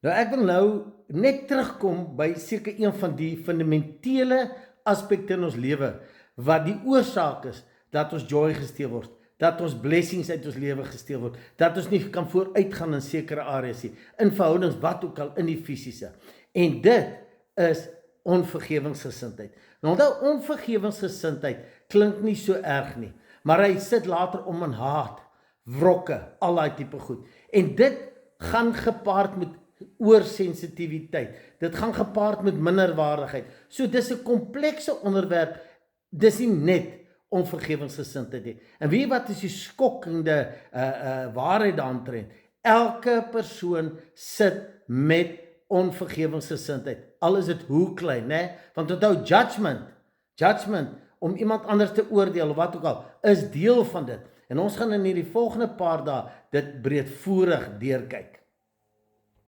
Nou ek wil nou net terugkom by seker een van die fundamentele aspekte in ons lewe wat die oorsaak is dat ons joy gesteel word, dat ons blessings uit ons lewe gesteel word, dat ons nie kan vooruitgaan in sekere areas nie, in verhoudings, wat ook al, in die fisiese. En dit is onvergewingsgesindheid. Nou onthou, onvergewingsgesindheid klink nie so erg nie, maar hy sit later om in haat, wrokke, al daai tipe goed. En dit gaan gepaard met oorsensitiwiteit. Dit gaan gepaard met minderwaardigheid. So dis 'n komplekse onderwerp. Dis nie net onvergewingsgesindheid nie. En weet wat is die skokkende waarheid daaromtrent? Elke persoon sit met onvergewingsgesindheid. Al is dit hoe klein, né? Want onthou, judgment om iemand anders te oordeel of wat ook al, is deel van dit. En ons gaan in hierdie volgende paar dae dit breedvoerig deurkyk.